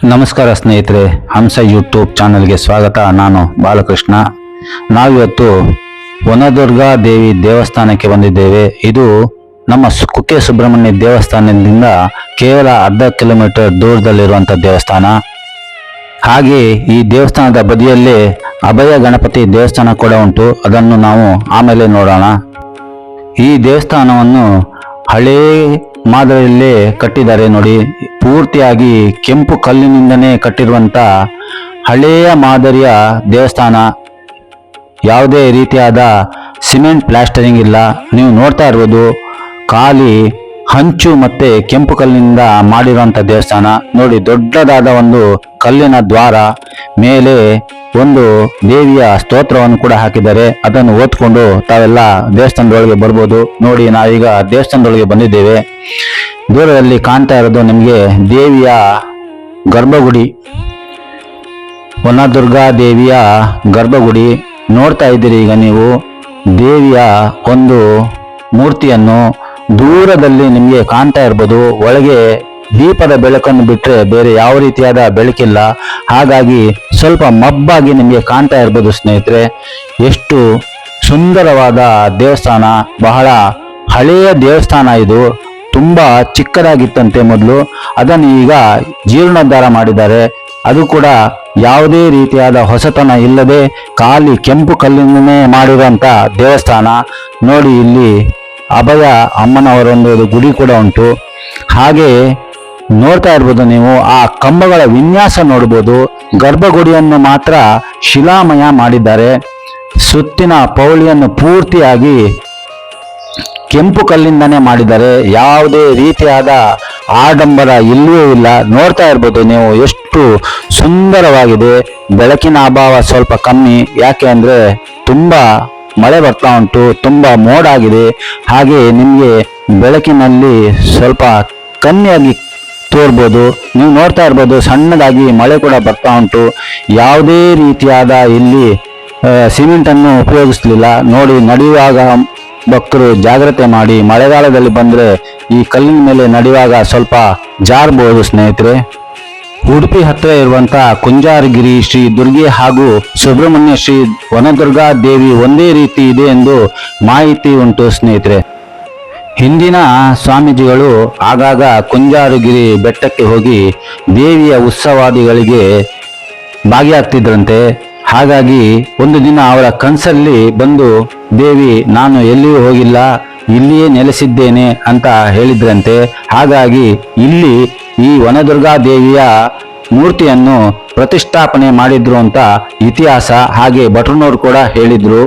ನಮಸ್ಕಾರ ಸ್ನೇಹಿತರೆ, ಹಂಸ ಯೂಟ್ಯೂಬ್ ಚಾನಲ್ಗೆ ಸ್ವಾಗತ. ನಾನು ಬಾಲಕೃಷ್ಣ. ನಾವಿವತ್ತು ವನದುರ್ಗಾ ದೇವಿ ದೇವಸ್ಥಾನಕ್ಕೆ ಬಂದಿದ್ದೇವೆ. ಇದು ನಮ್ಮ ಕುಕ್ಕೆ ಸುಬ್ರಹ್ಮಣ್ಯ ದೇವಸ್ಥಾನದಿಂದ ಕೇವಲ ಅರ್ಧ ಕಿಲೋಮೀಟರ್ ದೂರದಲ್ಲಿರುವಂಥ ದೇವಸ್ಥಾನ. ಹಾಗೆ ಈ ದೇವಸ್ಥಾನದ ಬದಿಯಲ್ಲೇ ಅಭಯ ಗಣಪತಿ ದೇವಸ್ಥಾನ ಕೂಡ ಉಂಟು. ಅದನ್ನು ನಾವು ಆಮೇಲೆ ನೋಡೋಣ. ಈ ದೇವಸ್ಥಾನವನ್ನು ಹಳೇ ಮಾದರಿಯಲ್ಲೇ ಕಟ್ಟಿದ್ದಾರೆ ನೋಡಿ. ಪೂರ್ತಿಯಾಗಿ ಕೆಂಪು ಕಲ್ಲಿನಿಂದನೇ ಕಟ್ಟಿರುವಂತ ಹಳೆಯ ಮಾದರಿಯ ದೇವಸ್ಥಾನ. ಯಾವುದೇ ರೀತಿಯಾದ ಸಿಮೆಂಟ್ ಪ್ಲಾಸ್ಟರಿಂಗ್ ಇಲ್ಲ. ನೀವು ನೋಡ್ತಾ ಇರ್ಬೋದು, ಖಾಲಿ ಹಂಚು ಮತ್ತೆ ಕೆಂಪು ಕಲ್ಲಿನಿಂದ ಮಾಡಿರುವಂತ ದೇವಸ್ಥಾನ ನೋಡಿ. ದೊಡ್ಡದಾದ ಒಂದು ಕಲ್ಲಿನ ದ್ವಾರ, ಮೇಲೆ ಒಂದು ದೇವಿಯ ಸ್ತೋತ್ರವನ್ನು ಕೂಡ ಹಾಕಿದ್ದಾರೆ. ಅದನ್ನು ಓದ್ಕೊಂಡು ತಾವೆಲ್ಲ ದೇವಸ್ಥಾನದೊಳಗೆ ಬರ್ಬೋದು. ನೋಡಿ, ನಾವೀಗ ದೇವಸ್ಥಾನದೊಳಗೆ ಬಂದಿದ್ದೇವೆ. ದೂರದಲ್ಲಿ ಕಾಣ್ತಾ ಇರೋದು ನಿಮಗೆ ದೇವಿಯ ಗರ್ಭಗುಡಿ, ವನದುರ್ಗಾ ದೇವಿಯ ಗರ್ಭಗುಡಿ ನೋಡ್ತಾ ಇದ್ದೀರಿ. ಈಗ ನೀವು ದೇವಿಯ ಒಂದು ಮೂರ್ತಿಯನ್ನು ದೂರದಲ್ಲಿ ನಿಮಗೆ ಕಾಣ್ತಾ ಇರ್ಬೋದು. ಒಳಗೆ ದೀಪದ ಬೆಳಕನ್ನು ಬಿಟ್ಟರೆ ಬೇರೆ ಯಾವ ರೀತಿಯಾದ ಬೆಳಕಿಲ್ಲ. ಹಾಗಾಗಿ ಸ್ವಲ್ಪ ಮಬ್ಬಾಗಿ ನಿಮಗೆ ಕಾಣ್ತಾ ಇರ್ಬೋದು ಸ್ನೇಹಿತರೆ. ಎಷ್ಟು ಸುಂದರವಾದ ದೇವಸ್ಥಾನ, ಬಹಳ ಹಳೆಯ ದೇವಸ್ಥಾನ ಇದು. ತುಂಬಾ ಚಿಕ್ಕದಾಗಿತ್ತಂತೆ ಮೊದಲು, ಅದನ್ನು ಈಗ ಜೀರ್ಣೋದ್ಧಾರ ಮಾಡಿದ್ದಾರೆ. ಅದು ಕೂಡ ಯಾವುದೇ ರೀತಿಯಾದ ಹೊಸತನ ಇಲ್ಲದೆ ಖಾಲಿ ಕೆಂಪು ಕಲ್ಲಿನೇ ಮಾಡಿರುವಂತ ದೇವಸ್ಥಾನ ನೋಡಿ. ಇಲ್ಲಿ ಅಭಯ ಅಮ್ಮನವರೊಂದು ಗುಡಿ ಕೂಡ ಉಂಟು. ಹಾಗೆ ನೋಡ್ತಾ ಇರ್ಬೋದು ನೀವು, ಆ ಕಂಬಗಳ ವಿನ್ಯಾಸ ನೋಡ್ಬೋದು. ಗರ್ಭಗುಡಿಯನ್ನು ಮಾತ್ರ ಶಿಲಾಮಯ ಮಾಡಿದ್ದಾರೆ. ಸುತ್ತಿನ ಪೌಳಿಯನ್ನು ಪೂರ್ತಿಯಾಗಿ ಕೆಂಪು ಕಲ್ಲಿಂದನೇ ಮಾಡಿದ್ದಾರೆ. ಯಾವುದೇ ರೀತಿಯಾದ ಆಡಂಬರ ಇಲ್ಲವೇ ಇಲ್ಲ. ನೋಡ್ತಾ ಇರ್ಬೋದು ನೀವು ಎಷ್ಟು ಸುಂದರವಾಗಿದೆ. ಬೆಳಕಿನ ಅಭಾವ ಸ್ವಲ್ಪ ಕಮ್ಮಿ, ಯಾಕೆ ಅಂದ್ರೆ ತುಂಬಾ ಮಳೆ ಬರ್ತಾ ಉಂಟು, ತುಂಬಾ ಮೋಡ ಆಗಿದೆ. ಹಾಗೆ ನಿಮಗೆ ಬೆಳಕಿನಲ್ಲಿ ಸ್ವಲ್ಪ ಕಮ್ಮಿಯಾಗಿ ತೋರ್ಬೋದು. ನೀವು ನೋಡ್ತಾ ಇರ್ಬೋದು, ಸಣ್ಣದಾಗಿ ಮಳೆ ಕೂಡ ಬರ್ತಾ ಉಂಟು. ಯಾವುದೇ ರೀತಿಯಾದ ಇಲ್ಲಿ ಸಿಮೆಂಟ್ ಅನ್ನು ಉಪಯೋಗಿಸ್ಲಿಲ್ಲ ನೋಡಿ. ನಡೆಯುವಾಗ ಭಕ್ತರು ಜಾಗ್ರತೆ ಮಾಡಿ. ಮಳೆಗಾಲದಲ್ಲಿ ಬಂದ್ರೆ ಈ ಕಲ್ಲಿನ ಮೇಲೆ ನಡೆಯುವಾಗ ಸ್ವಲ್ಪ ಜಾರಬಹುದು ಸ್ನೇಹಿತರೆ. ಉಡುಪಿ ಹತ್ತಿರ ಇರುವಂತ ಕುಂಜಾರಗಿರಿ ಶ್ರೀ ದುರ್ಗೆ ಹಾಗೂ ಸುಬ್ರಹ್ಮಣ್ಯ ಶ್ರೀ ವನದುರ್ಗಾ ದೇವಿ ಒಂದೇ ರೀತಿ ಇದೆ ಎಂದು ಮಾಹಿತಿ ಉಂಟು ಸ್ನೇಹಿತರೆ. ಹಿಂದಿನ ಸ್ವಾಮೀಜಿಗಳು ಆಗಾಗ ಕುಂಜಾರಗಿರಿ ಬೆಟ್ಟಕ್ಕೆ ಹೋಗಿ ದೇವಿಯ ಉತ್ಸವಾದಿಗಳಿಗೆ ಭಾಗಿಯಾಗ್ತಿದ್ರಂತೆ. ಹಾಗಾಗಿ ಒಂದು ದಿನ ಅವರ ಕನಸಲ್ಲಿ ಬಂದು, ದೇವಿ ನಾನು ಎಲ್ಲಿಯೂ ಹೋಗಿಲ್ಲ, ಇಲ್ಲಿಯೇ ನೆಲೆಸಿದ್ದೇನೆ ಅಂತ ಹೇಳಿದ್ರಂತೆ. ಹಾಗಾಗಿ ಇಲ್ಲಿ ಈ ವನದುರ್ಗಾ ದೇವಿಯ ಮೂರ್ತಿಯನ್ನು ಪ್ರತಿಷ್ಠಾಪನೆ ಮಾಡಿದ್ರು ಅಂತ ಇತಿಹಾಸ. ಹಾಗೆ ಭಟ್ರನವರು ಕೂಡ ಹೇಳಿದ್ರು.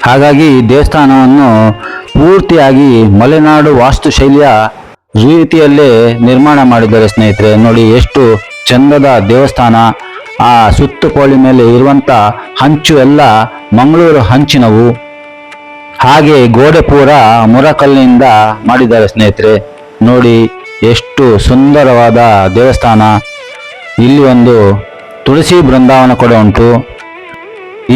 ಹಾಗಾಗಿ ದೇವಸ್ಥಾನವನ್ನು ಪೂರ್ತಿಯಾಗಿ ಮಲೆನಾಡು ವಾಸ್ತುಶೈಲಿಯ ರೀತಿಯಲ್ಲೇ ನಿರ್ಮಾಣ ಮಾಡಿದ್ದಾರೆ ಸ್ನೇಹಿತರೆ. ನೋಡಿ ಎಷ್ಟು ಚಂದದ ದೇವಸ್ಥಾನ. ಆ ಸುತ್ತುಕೋಳಿ ಮೇಲೆ ಇರುವಂತ ಹಂಚು ಎಲ್ಲ ಮಂಗಳೂರು ಹಂಚಿನವು. ಹಾಗೆ ಗೋಡೆ ಪೂರ ಮುರಕಲ್ಲಿನಿಂದ ಮಾಡಿದ್ದಾರೆ ಸ್ನೇಹಿತರೆ. ನೋಡಿ ಎಷ್ಟು ಸುಂದರವಾದ ದೇವಸ್ಥಾನ. ಇಲ್ಲಿ ಒಂದು ತುಳಸಿ ಬೃಂದಾವನ ಕೂಡ ಉಂಟು.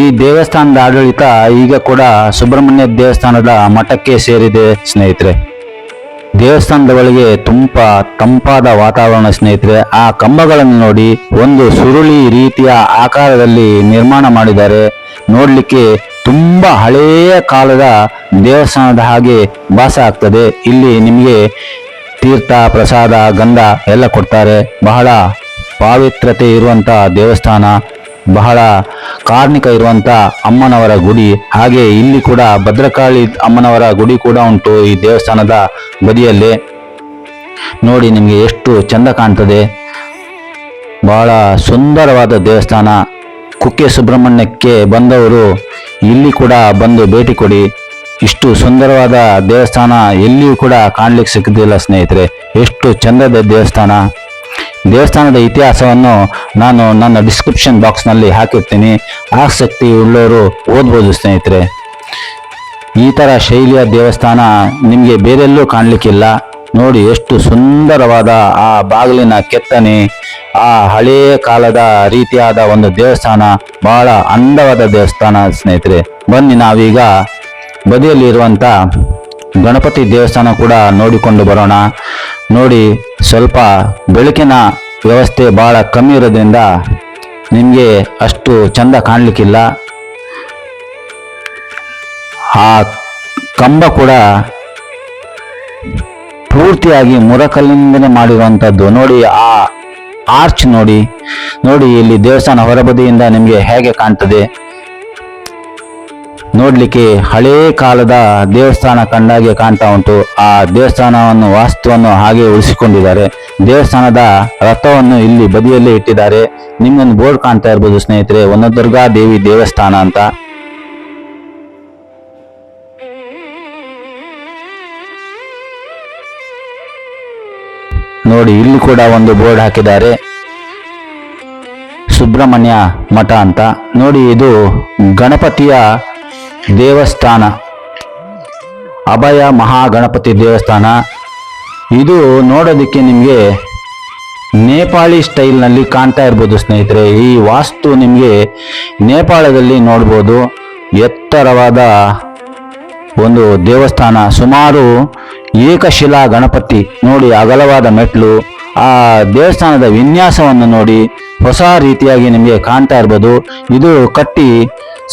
ಈ ದೇವಸ್ಥಾನದ ಆಡಳಿತ ಈಗ ಕೂಡ ಸುಬ್ರಹ್ಮಣ್ಯ ದೇವಸ್ಥಾನದ ಮಠಕ್ಕೆ ಸೇರಿದೆ ಸ್ನೇಹಿತರೆ. ದೇವಸ್ಥಾನದ ಒಳಗೆ ತಂಪಾದ ವಾತಾವರಣ ಸ್ನೇಹಿತರೆ. ಆ ಕಂಬಗಳನ್ನು ನೋಡಿ, ಒಂದು ಸುರುಳಿ ರೀತಿಯ ಆಕಾರದಲ್ಲಿ ನಿರ್ಮಾಣ ಮಾಡಿದ್ದಾರೆ. ನೋಡ್ಲಿಕ್ಕೆ ತುಂಬಾ ಹಳೆಯ ಕಾಲದ ದೇವಸ್ಥಾನದ ಹಾಗೆ ಭಾಸ ಆಗ್ತದೆ. ಇಲ್ಲಿ ನಿಮಗೆ ತೀರ್ಥ ಪ್ರಸಾದ ಗಂಧ ಎಲ್ಲ ಕೊಡ್ತಾರೆ. ಬಹಳ ಪಾವಿತ್ರತೆ ಇರುವಂತ ದೇವಸ್ಥಾನ, ಬಹಳ ಕಾರ್ಣಿಕ ಇರುವಂತ ಅಮ್ಮನವರ ಗುಡಿ. ಹಾಗೆ ಇಲ್ಲಿ ಕೂಡ ಭದ್ರಕಾಳಿ ಅಮ್ಮನವರ ಗುಡಿ ಕೂಡ ಉಂಟು ಈ ದೇವಸ್ಥಾನದ ಬದಿಯಲ್ಲೇ. ನೋಡಿ ನಿಮಗೆ ಎಷ್ಟು ಚಂದ ಕಾಣ್ತದೆ. ಬಹಳ ಸುಂದರವಾದ ದೇವಸ್ಥಾನ. ಕುಕ್ಕೆ ಸುಬ್ರಹ್ಮಣ್ಯಕ್ಕೆ ಬಂದವರು ಇಲ್ಲಿ ಕೂಡ ಬಂದು ಭೇಟಿ ಕೊಡಿ. ಇಷ್ಟು ಸುಂದರವಾದ ದೇವಸ್ಥಾನ ಎಲ್ಲಿಯೂ ಕೂಡ ಕಾಣ್ಲಿಕ್ಕೆ ಸಿಕ್ಕುದಿಲ್ಲ ಸ್ನೇಹಿತರೆ. ಎಷ್ಟು ಚಂದದ ದೇವಸ್ಥಾನ. ದೇವಸ್ಥಾನದ ಇತಿಹಾಸವನ್ನು ನಾನು ನನ್ನ ಡಿಸ್ಕ್ರಿಪ್ಷನ್ ಬಾಕ್ಸ್ನಲ್ಲಿ ಹಾಕಿರ್ತೀನಿ. ಆಸಕ್ತಿ ಉಳ್ಳವರು ಓದ್ಬೋದು ಸ್ನೇಹಿತರೆ. ಈ ಥರ ಶೈಲಿಯ ದೇವಸ್ಥಾನ ನಿಮಗೆ ಬೇರೆಲ್ಲೂ ಕಾಣಲಿಕ್ಕಿಲ್ಲ. ನೋಡಿ ಎಷ್ಟು ಸುಂದರವಾದ ಆ ಬಾಗಿಲಿನ ಕೆತ್ತನೆ, ಆ ಹಳೆಯ ಕಾಲದ ರೀತಿಯಾದ ಒಂದು ದೇವಸ್ಥಾನ. ಬಹಳ ಅಂದವಾದ ದೇವಸ್ಥಾನ ಸ್ನೇಹಿತರೆ. ಬನ್ನಿ ನಾವೀಗ ಬದಿಯಲ್ಲಿ ಇರುವಂತ ಗಣಪತಿ ದೇವಸ್ಥಾನ ಕೂಡ ನೋಡಿಕೊಂಡು ಬರೋಣ. ನೋಡಿ ಸ್ವಲ್ಪ ಬೆಳಕಿನ ವ್ಯವಸ್ಥೆ ಭಾಳ ಕಮ್ಮಿ ಇರೋದ್ರಿಂದ ನಿಮಗೆ ಅಷ್ಟು ಚಂದ ಕಾಣಲಿಕ್ಕಿಲ್ಲ. ಆ ಕಂಬ ಕೂಡ ಪೂರ್ತಿಯಾಗಿ ಮುರಕಲ್ಲಿಂದನೇ ಮಾಡಿರುವಂಥದ್ದು. ನೋಡಿ ಆ ಆರ್ಚ್ ನೋಡಿ ಇಲ್ಲಿ ದೇವಸ್ಥಾನ ಹೊರಬದಿಯಿಂದ ನಿಮಗೆ ಹೇಗೆ ಕಾಣ್ತದೆ. ನೋಡ್ಲಿಕ್ಕೆ ಹಳೇ ಕಾಲದ ದೇವಸ್ಥಾನ ಕಂಡಾಗೆ ಕಾಣ್ತಾ ಉಂಟು. ಆ ದೇವಸ್ಥಾನವನ್ನು ವಾಸ್ತುವನ್ನು ಹಾಗೆ ಉಳಿಸಿಕೊಂಡಿದ್ದಾರೆ. ದೇವಸ್ಥಾನದ ರಥವನ್ನು ಇಲ್ಲಿ ಬದಿಯಲ್ಲೇ ಇಟ್ಟಿದ್ದಾರೆ. ನಿಮ್ಗೊಂದು ಬೋರ್ಡ್ ಕಾಣ್ತಾ ಇರ್ಬೋದು ಸ್ನೇಹಿತರೆ, ವನದುರ್ಗಾ ದೇವಿ ದೇವಸ್ಥಾನ ಅಂತ. ನೋಡಿ ಇಲ್ಲಿ ಕೂಡ ಒಂದು ಬೋರ್ಡ್ ಹಾಕಿದ್ದಾರೆ, ಸುಬ್ರಹ್ಮಣ್ಯ ಮಠ ಅಂತ. ನೋಡಿ ಇದು ಗಣಪತಿಯ ದೇವಸ್ಥಾನ, ಅಭಯ ಮಹಾಗಣಪತಿ ದೇವಸ್ಥಾನ. ಇದು ನೋಡೋದಕ್ಕೆ ನಿಮಗೆ ನೇಪಾಳಿ ಸ್ಟೈಲ್ನಲ್ಲಿ ಕಾಣ್ತಾ ಇರ್ಬೋದು ಸ್ನೇಹಿತರೆ. ಈ ವಾಸ್ತು ನಿಮಗೆ ನೇಪಾಳದಲ್ಲಿ ನೋಡ್ಬೋದು. ಎತ್ತರವಾದ ಒಂದು ದೇವಸ್ಥಾನ, ಸುಮಾರು ಏಕಶಿಲಾ ಗಣಪತಿ. ನೋಡಿ ಅಗಲವಾದ ಮೆಟ್ಲು. ಆ ದೇವಸ್ಥಾನದ ವಿನ್ಯಾಸವನ್ನು ನೋಡಿ ಹೊಸ ರೀತಿಯಾಗಿ ನಿಮಗೆ ಕಾಣ್ತಾ ಇರ್ಬೋದು. ಇದು ಕಟ್ಟಿ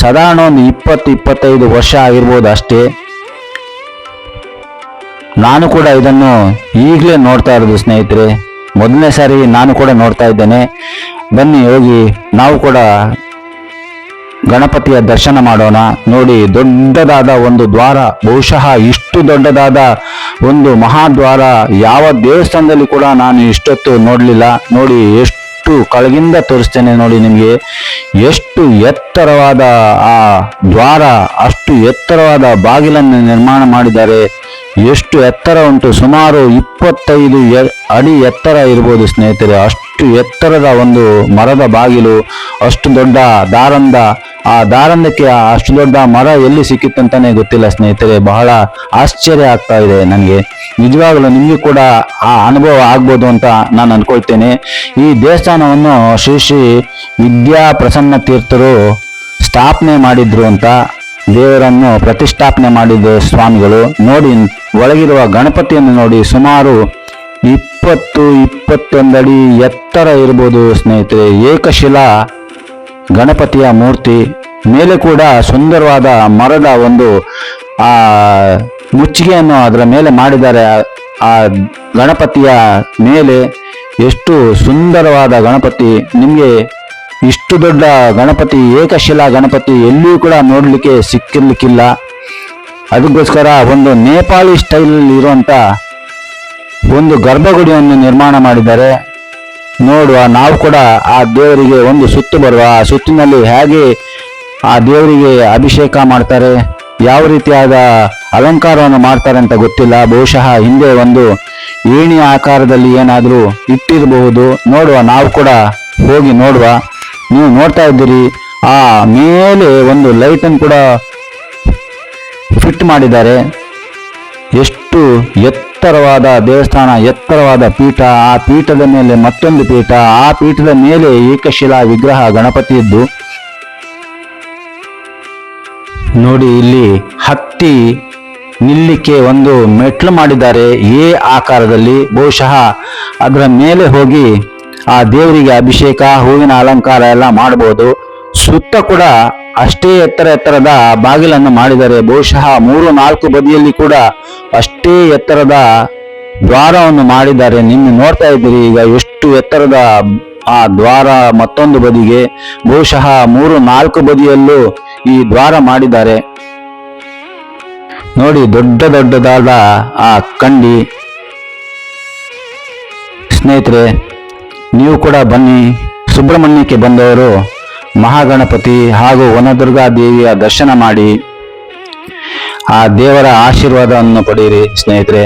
ಸಾಧಾರಣ ಒಂದು 20-25 ವರ್ಷ ಆಗಿರ್ಬೋದು ಅಷ್ಟೇ. ನಾನು ಕೂಡ ಇದನ್ನು ಈಗಲೇ ನೋಡ್ತಾ ಇರೋದು ಸ್ನೇಹಿತರೆ, ಮೊದಲನೇ ಸಾರಿ ನಾನು ಕೂಡ ನೋಡ್ತಾ ಇದ್ದೇನೆ. ಬನ್ನಿ ಹೋಗಿ ನಾವು ಕೂಡ ಗಣಪತಿಯ ದರ್ಶನ ಮಾಡೋಣ. ನೋಡಿ ದೊಡ್ಡದಾದ ಒಂದು ದ್ವಾರ, ಬಹುಶಃ ಇಷ್ಟು ದೊಡ್ಡದಾದ ಒಂದು ಮಹಾದ್ವಾರ ಯಾವ ದೇವಸ್ಥಾನದಲ್ಲಿ ಕೂಡ ನಾನು ಇಷ್ಟೊತ್ತು ನೋಡಲಿಲ್ಲ. ನೋಡಿ ಎಷ್ಟು ಕೆಳಗಿಂದ ತೋರಿಸ್ತೇನೆ ನೋಡಿ ನಿಮಗೆ. ಎಷ್ಟು ಎತ್ತರವಾದ ಆ ದ್ವಾರ, ಅಷ್ಟು ಎತ್ತರವಾದ ಬಾಗಿಲನ್ನು ನಿರ್ಮಾಣ ಮಾಡಿದ್ದಾರೆ. ಎಷ್ಟು ಎತ್ತರ ಉಂಟು, ಸುಮಾರು 25 ಅಡಿ ಎತ್ತರ ಇರ್ಬೋದು ಸ್ನೇಹಿತರೆ. ಅಷ್ಟು ಎತ್ತರದ ಒಂದು ಮರದ ಬಾಗಿಲು, ಅಷ್ಟು ದೊಡ್ಡ ದಾರಂದ. ಆ ದಾರಂದಕ್ಕೆ ಅಷ್ಟು ದೊಡ್ಡ ಮರ ಎಲ್ಲಿ ಸಿಕ್ಕಿತ್ತಂತಾನೆ ಗೊತ್ತಿಲ್ಲ ಸ್ನೇಹಿತರೆ. ಬಹಳ ಆಶ್ಚರ್ಯ ಆಗ್ತಾ ಇದೆ ನನಗೆ. ನಿಜವಾಗಲೂ ನಿಮಗೂ ಕೂಡ ಆ ಅನುಭವ ಆಗ್ಬೋದು ಅಂತ ನಾನು ಅನ್ಕೊಳ್ತೇನೆ. ಈ ದೇವಸ್ಥಾನವನ್ನು ಶ್ರೀ ವಿದ್ಯಾ ಪ್ರಸನ್ನ ತೀರ್ಥರು ಸ್ಥಾಪನೆ ಮಾಡಿದ್ರು ಅಂತ, ದೇವರನ್ನು ಪ್ರತಿಷ್ಠಾಪನೆ ಮಾಡಿದ ಸ್ವಾಮಿಗಳು. ನೋಡಿ ಒಳಗಿರುವ ಗಣಪತಿಯನ್ನು ನೋಡಿ, ಸುಮಾರು 20-21 ಅಡಿ ಎತ್ತರ ಇರ್ಬೋದು ಸ್ನೇಹಿತರೆ. ಏಕಶಿಲಾ ಗಣಪತಿಯ ಮೂರ್ತಿ. ಮೇಲೆ ಕೂಡ ಸುಂದರವಾದ ಮರದ ಒಂದು ಮುಚ್ಚಿಗೆಯನ್ನು ಅದರ ಮೇಲೆ ಮಾಡಿದ್ದಾರೆ. ಆ ಗಣಪತಿಯ ಮೇಲೆ ಎಷ್ಟು ಸುಂದರವಾದ ಗಣಪತಿ. ನಿಮಗೆ ಇಷ್ಟು ದೊಡ್ಡ ಗಣಪತಿ, ಏಕಶಿಲಾ ಗಣಪತಿ ಎಲ್ಲಿಯೂ ಕೂಡ ನೋಡಲಿಕ್ಕೆ ಸಿಕ್ಕಿರ್ಲಿಕ್ಕಿಲ್ಲ. ಅದಕ್ಕೋಸ್ಕರ ಒಂದು ನೇಪಾಳಿ ಸ್ಟೈಲ್ ಇರುವಂತ ಒಂದು ಗರ್ಭಗುಡಿಯನ್ನು ನಿರ್ಮಾಣ ಮಾಡಿದ್ದಾರೆ. ನೋಡುವ, ನಾವು ಕೂಡ ಆ ದೇವರಿಗೆ ಒಂದು ಸುತ್ತು ಬರುವ. ಆ ಸುತ್ತಿನಲ್ಲಿ ಹೇಗೆ ಆ ದೇವರಿಗೆ ಅಭಿಷೇಕ ಮಾಡ್ತಾರೆ, ಯಾವ ರೀತಿಯಾದ ಅಲಂಕಾರವನ್ನು ಮಾಡ್ತಾರೆ ಅಂತ ಗೊತ್ತಿಲ್ಲ. ಬಹುಶಃ ಹಿಂದೆ ಒಂದು ಏಣಿ ಆಕಾರದಲ್ಲಿ ಏನಾದರೂ ಇಟ್ಟಿರಬಹುದು. ನೋಡುವ, ನಾವು ಕೂಡ ಹೋಗಿ ನೋಡುವ. ನೀವು ನೋಡ್ತಾ ಇದ್ದೀರಿ, ಆ ಮೇಲೆ ಒಂದು ಲೈಟನ್ನು ಕೂಡ ಫಿಟ್ ಮಾಡಿದ್ದಾರೆ. ಎಷ್ಟು ಎತ್ತರವಾದ ದೇವಸ್ಥಾನ, ಎತ್ತರವಾದ ಪೀಠ. ಆ ಪೀಠದ ಮೇಲೆ ಮತ್ತೊಂದು ಪೀಠ, ಆ ಪೀಠದ ಮೇಲೆ ಏಕಶಿಲಾ ವಿಗ್ರಹ ಗಣಪತಿಯದ್ದು. ನೋಡಿ ಇಲ್ಲಿ ಹತ್ತಿ ನಿಲ್ಲಿಕ್ಕೆ ಒಂದು ಮೆಟ್ಲು ಮಾಡಿದ್ದಾರೆ ಎ ಆಕಾರದಲ್ಲಿ. ಬಹುಶಃ ಅದರ ಮೇಲೆ ಹೋಗಿ ಆ ದೇವರಿಗೆ ಅಭಿಷೇಕ, ಹೂವಿನ ಅಲಂಕಾರ ಎಲ್ಲ ಮಾಡಬಹುದು. ಸುತ್ತ ಕೂಡ ಅಷ್ಟೇ ಎತ್ತರದ ಬಾಗಿಲನ್ನು ಮಾಡಿದ್ದಾರೆ. ಬಹುಶಃ 3-4 ಬದಿಯಲ್ಲಿ ಕೂಡ ಅಷ್ಟೇ ಎತ್ತರದ ದ್ವಾರವನ್ನು ಮಾಡಿದ್ದಾರೆ. ನಿಮ್ಗೆ ನೋಡ್ತಾ ಇದ್ದೀರಿ ಈಗ ಎಷ್ಟು ಎತ್ತರದ ಆ ದ್ವಾರ. ಮತ್ತೊಂದು ಬದಿಗೆ ಬಹುಶಃ 3-4 ಬದಿಯಲ್ಲೂ ಈ ದ್ವಾರ ಮಾಡಿದ್ದಾರೆ. ನೋಡಿ ದೊಡ್ಡದಾದ ಆ ಕಂಡಿ. ಸ್ನೇಹಿತರೆ, ನೀವು ಕೂಡ ಬನ್ನಿ. ಸುಬ್ರಹ್ಮಣ್ಯಕ್ಕೆ ಬಂದವರು ಮಹಾಗಣಪತಿ ಹಾಗೂ ವನದುರ್ಗಾ ದೇವಿಯ ದರ್ಶನ ಮಾಡಿ ಆ ದೇವರ ಆಶೀರ್ವಾದವನ್ನು ಪಡೆಯಿರಿ ಸ್ನೇಹಿತರೆ.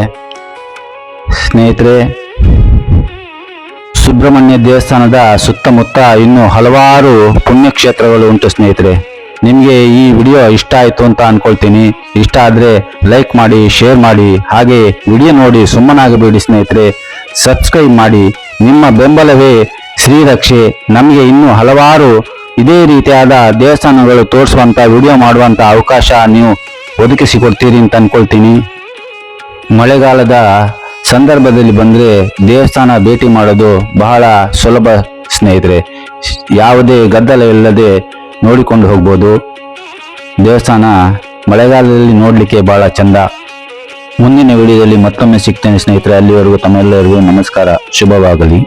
ಸುಬ್ರಹ್ಮಣ್ಯ ದೇವಸ್ಥಾನದ ಸುತ್ತಮುತ್ತ ಇನ್ನೂ ಹಲವಾರು ಪುಣ್ಯಕ್ಷೇತ್ರಗಳು ಉಂಟು ಸ್ನೇಹಿತರೆ. ನಿಮಗೆ ಈ ವಿಡಿಯೋ ಇಷ್ಟ ಆಯಿತು ಅಂತ ಅನ್ಕೊಳ್ತೀನಿ. ಇಷ್ಟ ಆದರೆ ಲೈಕ್ ಮಾಡಿ, ಶೇರ್ ಮಾಡಿ. ಹಾಗೆ ವಿಡಿಯೋ ನೋಡಿ ಸುಮ್ಮನಾಗಬೇಡಿ ಸ್ನೇಹಿತರೆ. ಸಬ್ಸ್ಕ್ರೈಬ್ ಮಾಡಿ. ನಿಮ್ಮ ಬೆಂಬಲವೇ ಶ್ರೀರಕ್ಷೆ. ನಮಗೆ ಇನ್ನೂ ಹಲವಾರು ಇದೇ ರೀತಿಯಾದ ದೇವಸ್ಥಾನಗಳು ತೋರಿಸುವಂತ ವಿಡಿಯೋ ಮಾಡುವಂತ ಅವಕಾಶ ನೀವು ಒದಗಿಸಿಕೊಡ್ತೀರಿ ಅಂತ ಅನ್ಕೊಳ್ತೀನಿ. ಮಳೆಗಾಲದ ಸಂದರ್ಭದಲ್ಲಿ ಬಂದರೆ ದೇವಸ್ಥಾನ ಭೇಟಿ ಮಾಡೋದು ಬಹಳ ಸುಲಭ ಸ್ನೇಹಿತರೆ. ಯಾವುದೇ ಗದ್ದಲ ಇಲ್ಲದೆ ನೋಡಿಕೊಂಡು ಹೋಗ್ಬೋದು. ದೇವಸ್ಥಾನ ಮಳೆಗಾಲದಲ್ಲಿ ನೋಡಲಿಕ್ಕೆ ಬಹಳ ಚಂದ. ಮುಂದಿನ ವಿಡಿಯೋದಲ್ಲಿ ಮತ್ತೊಮ್ಮೆ ಸಿಗ್ತೇನೆ ಸ್ನೇಹಿತರೆ. ಅಲ್ಲಿವರೆಗೂ ತಮ್ಮೆಲ್ಲರಿಗೂ ನಮಸ್ಕಾರ. ಶುಭವಾಗಲಿ.